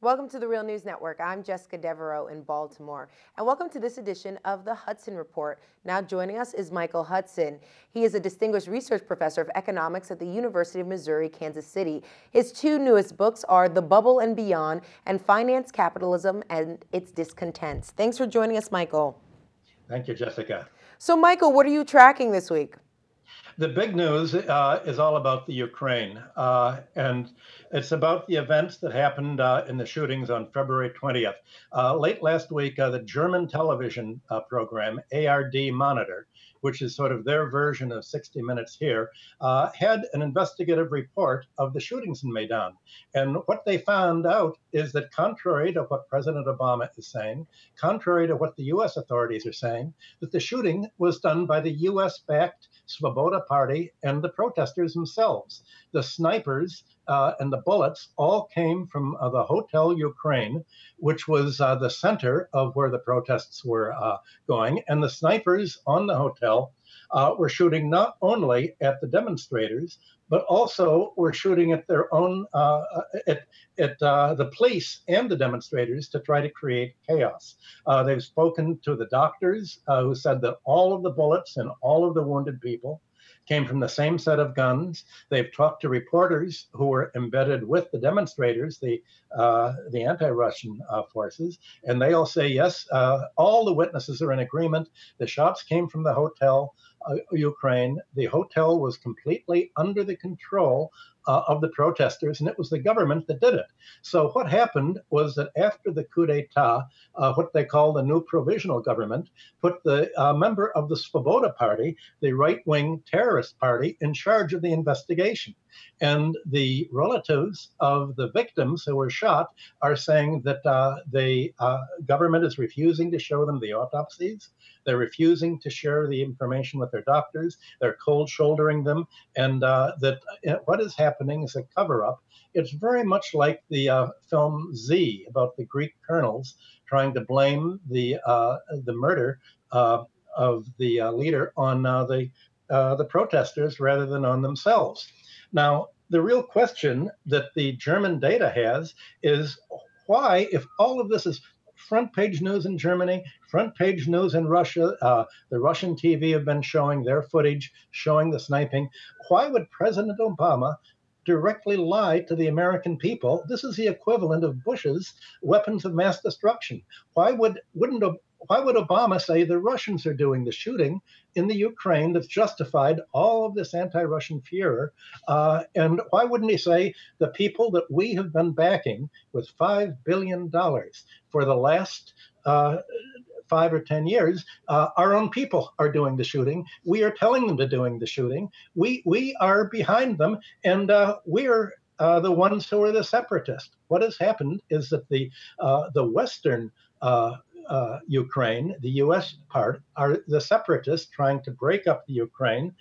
Welcome to the Real News Network. I'm Jessica Devereaux in Baltimore, and welcome to this edition of the Hudson Report. Now joining us is Michael Hudson. He is a distinguished research professor of economics at the University of Missouri, Kansas City. His two newest books are The Bubble and Beyond and Finance Capitalism and Its Discontents. Thanks for joining us, Michael. Thank you, Jessica. So, Michael, what are you tracking this week? The big news is all about the Ukraine, and it's about the events that happened in the shootings on February 20th. Late last week, the German television program, ARD Monitor, which is sort of their version of 60 Minutes here, had an investigative report of the shootings in Maidan. And what they found out is that contrary to what President Obama is saying, contrary to what the U.S. authorities are saying, that the shooting was done by the U.S.-backed Svoboda Party and the protesters themselves. The snipers and the bullets all came from the Hotel Ukraine, which was the center of where the protests were going. And the snipers on the hotel were shooting not only at the demonstrators, but also were shooting at their own, at the police and the demonstrators to try to create chaos. They've spoken to the doctors who said that all of the bullets and all of the wounded people came from the same set of guns. They've talked to reporters who were embedded with the demonstrators, the anti-Russian forces, and they all say, yes, all the witnesses are in agreement. The shots came from the Hotel Ukraine. The hotel was completely under the control of the protesters, and it was the government that did it. So what happened was that after the coup d'etat, what they call the new provisional government, put the member of the Svoboda Party, the right-wing terrorist party, in charge of the investigation. And the relatives of the victims who were shot are saying that the government is refusing to show them the autopsies. They're refusing to share the information with their doctors. They're cold shouldering them. And that what is happening is a cover up. It's very much like the film Z about the Greek colonels trying to blame the murder of the leader on the protesters rather than on themselves. Now, the real question that the German data has is why, if all of this is front page news in Germany, front page news in Russia, the Russian TV have been showing their footage, showing the sniping, why would President Obama directly lie to the American people? This is the equivalent of Bush's weapons of mass destruction. Why would Obama say the Russians are doing the shooting in the Ukraine that's justified all of this anti-Russian furor? And why wouldn't he say the people that we have been backing with $5 billion for the last 5 or 10 years, our own people are doing the shooting. We are telling them to doing the shooting. We are behind them, and we're the ones who are the separatists. What has happened is that the Western Ukraine, the U.S. part, are the separatists trying to break up the Ukraine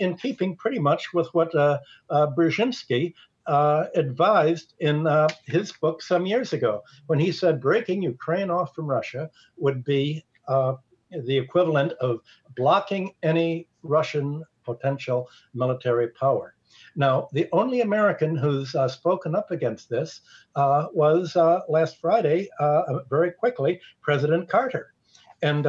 in keeping pretty much with what Brzezinski advised in his book some years ago, when he said breaking Ukraine off from Russia would be the equivalent of blocking any Russian potential military power. Now, the only American who's spoken up against this was last Friday, very quickly, President Carter. And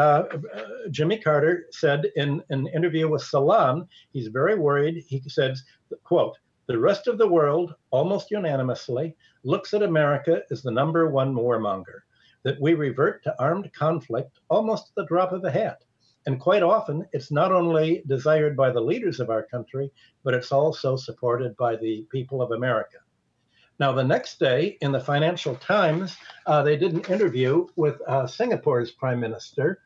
Jimmy Carter said in an interview with Salon, he's very worried. He says, quote, "The rest of the world, almost unanimously, looks at America as the #1 warmonger, that we revert to armed conflict almost at the drop of a hat. And quite often, it's not only desired by the leaders of our country, but it's also supported by the people of America." Now, the next day in the Financial Times, they did an interview with Singapore's Prime Minister,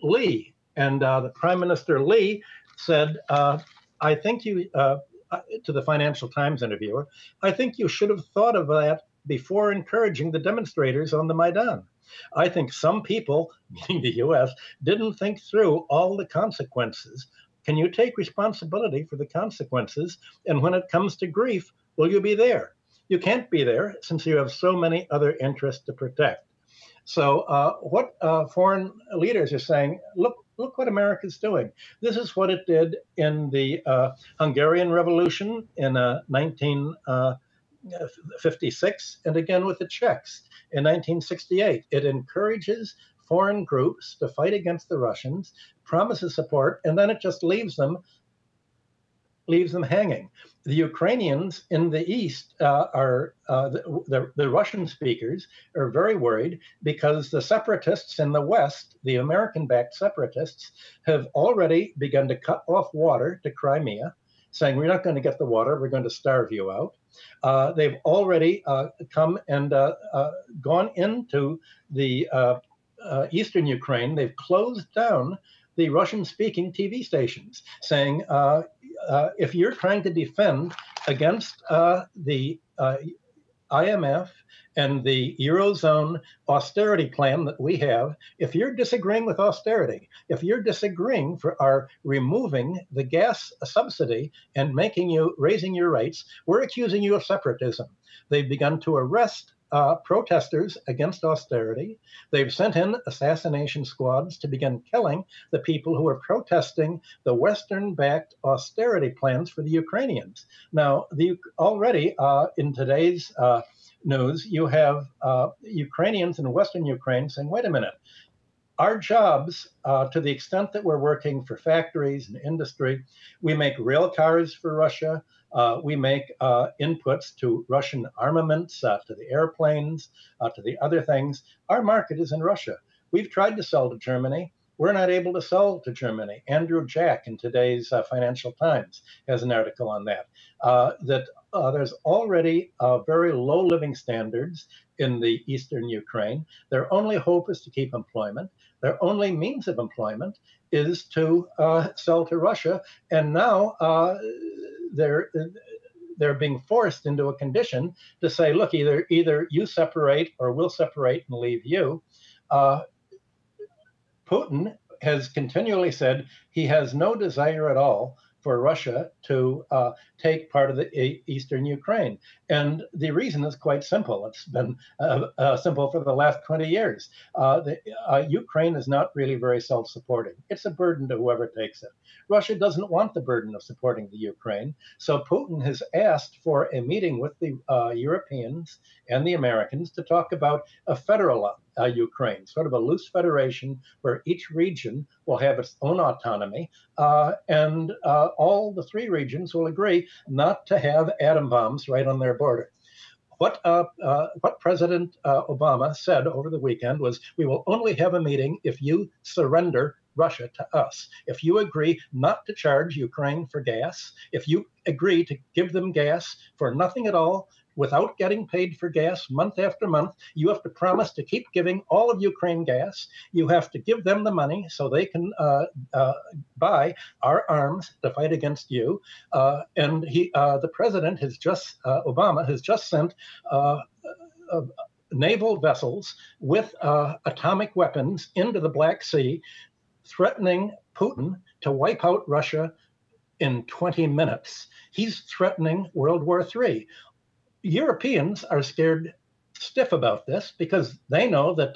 Lee. And the Prime Minister Lee said, I think you, to the Financial Times interviewer, I think you should have thought of that before encouraging the demonstrators on the Maidan. I think some people, meaning the U.S., didn't think through all the consequences. Can you take responsibility for the consequences? And when it comes to grief, will you be there? You can't be there since you have so many other interests to protect. So what foreign leaders are saying, look what America's doing. This is what it did in the Hungarian Revolution in 56, and again with the Czechs in 1968. It encourages foreign groups to fight against the Russians, promises support, and then it just leaves them hanging. The Ukrainians in the east the Russian speakers are very worried because the separatists in the west, the American-backed separatists, have already begun to cut off water to Crimea, saying we're not going to get the water, we're going to starve you out. They've already come and gone into the eastern Ukraine. They've closed down the Russian-speaking TV stations, saying if you're trying to defend against the IMF and the Eurozone austerity plan that we have, if you're disagreeing with austerity, if you're disagreeing for our removing the gas subsidy and raising your rates, we're accusing you of separatism. They've begun to arrest protesters against austerity. They've sent in assassination squads to begin killing the people who are protesting the Western-backed austerity plans for the Ukrainians. Now, already in today's news, you have Ukrainians in Western Ukraine saying, wait a minute, our jobs, to the extent that we're working for factories and industry, we make rail cars for Russia. We make inputs to Russian armaments, to the airplanes, to the other things. Our market is in Russia. We've tried to sell to Germany. We're not able to sell to Germany. Andrew Jack in today's Financial Times has an article on that, there's already very low living standards in the eastern Ukraine. Their only hope is to keep employment. Their only means of employment is to sell to Russia. And now they're being forced into a condition to say, look, either you separate or we'll separate and leave you. Putin has continually said he has no desire at all for Russia to take part of the eastern Ukraine. And the reason is quite simple. It's been simple for the last 20 years. Ukraine is not really very self-supporting. It's a burden to whoever takes it. Russia doesn't want the burden of supporting the Ukraine. So Putin has asked for a meeting with the Europeans and the Americans to talk about a federal Ukraine, sort of a loose federation where each region will have its own autonomy, and all the three regions will agree not to have atom bombs right on their border. What President Obama said over the weekend was, we will only have a meeting if you surrender Russia to us. If you agree not to charge Ukraine for gas, if you agree to give them gas for nothing at all, without getting paid for gas month after month, you have to promise to keep giving all of Ukraine gas. You have to give them the money so they can buy our arms to fight against you. And the president has Obama has just sent naval vessels with atomic weapons into the Black Sea, threatening Putin to wipe out Russia in 20 minutes. He's threatening World War III. Europeans are scared stiff about this because they know that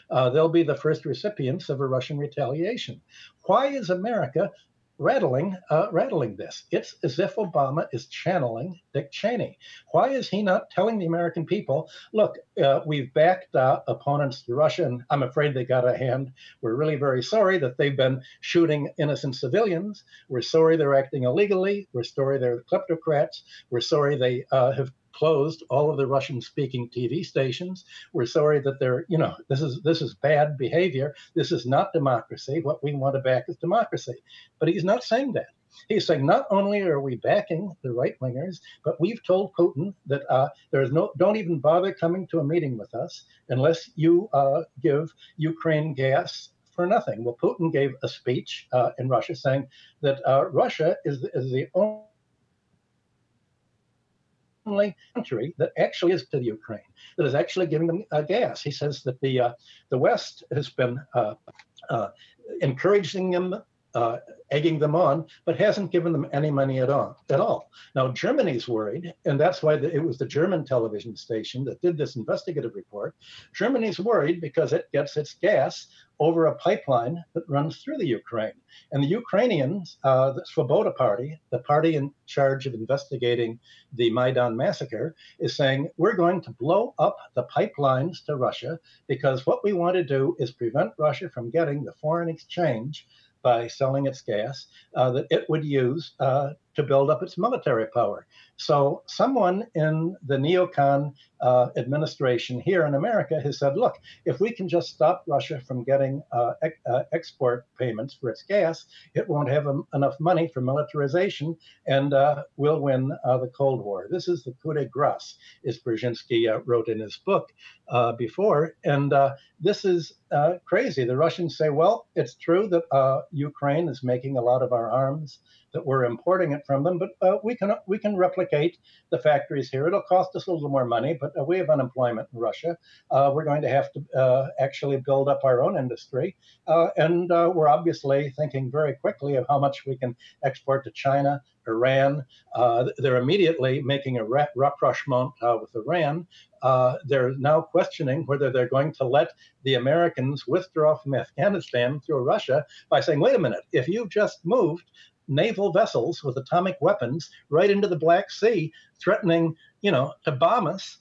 they'll be the first recipients of a Russian retaliation. Why is America rattling this? It's as if Obama is channeling Dick Cheney. Why is he not telling the American people, look, we've backed opponents to Russia, and I'm afraid they got a hand. We're really very sorry that they've been shooting innocent civilians. We're sorry they're acting illegally. We're sorry they're kleptocrats. We're sorry they have closed all of the Russian-speaking TV stations. We're sorry that they're, this is bad behavior. This is not democracy. What we want to back is democracy. But he's not saying that. He's saying not only are we backing the right-wingers, but we've told Putin that don't even bother coming to a meeting with us unless you give Ukraine gas for nothing. Well, Putin gave a speech in Russia saying that Russia is the only country that actually is to the Ukraine, that is actually giving them gas. He says that the West has been encouraging them egging them on, but hasn't given them any money at all. Now, Germany's worried, and that's why it was the German television station that did this investigative report. Germany's worried because it gets its gas over a pipeline that runs through the Ukraine. And the Ukrainians, the Svoboda Party, the party in charge of investigating the Maidan massacre, is saying, we're going to blow up the pipelines to Russia because what we want to do is prevent Russia from getting the foreign exchange by selling its gas that it would use to build up its military power. So someone in the neocon administration here in America has said, look, if we can just stop Russia from getting export payments for its gas, it won't have enough money for militarization, and we'll win the Cold War. This is the coup de grace, as Brzezinski wrote in his book before. And this is crazy. The Russians say, well, it's true that Ukraine is making a lot of our arms, that we're importing it from them, but we can replicate the factories here. It'll cost us a little more money, but we have unemployment in Russia. We're going to have to actually build up our own industry. And we're obviously thinking very quickly of how much we can export to China, Iran. They're immediately making a rapprochement with Iran. They're now questioning whether they're going to let the Americans withdraw from Afghanistan through Russia by saying, wait a minute, if you've just moved naval vessels with atomic weapons right into the Black Sea, threatening, to bomb us,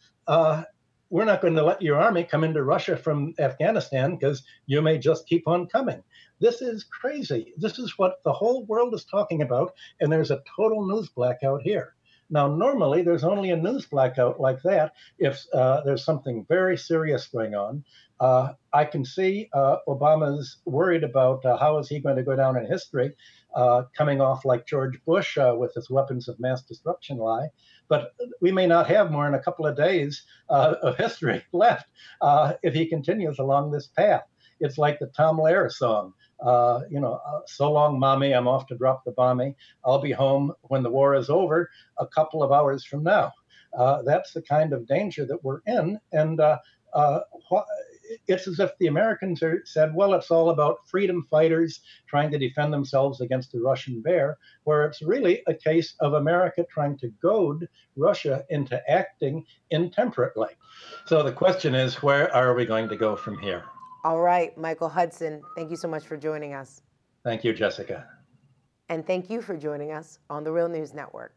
we're not going to let your army come into Russia from Afghanistan because you may just keep on coming. This is crazy. This is what the whole world is talking about, and there's a total news blackout here. Now, normally, there's only a news blackout like that if there's something very serious going on. I can see Obama's worried about how is he going to go down in history, coming off like George Bush with his weapons of mass destruction lie. But we may not have more than a couple of days of history left if he continues along this path. It's like the Tom Lehrer song, so long, mommy, I'm off to drop the bomby. I'll be home when the war is over a couple of hours from now. That's the kind of danger that we're in. And it's as if the Americans said, well, it's all about freedom fighters trying to defend themselves against the Russian bear, where it's really a case of America trying to goad Russia into acting intemperately. So the question is, where are we going to go from here? All right, Michael Hudson, thank you so much for joining us. Thank you, Jessica. And thank you for joining us on the Real News Network.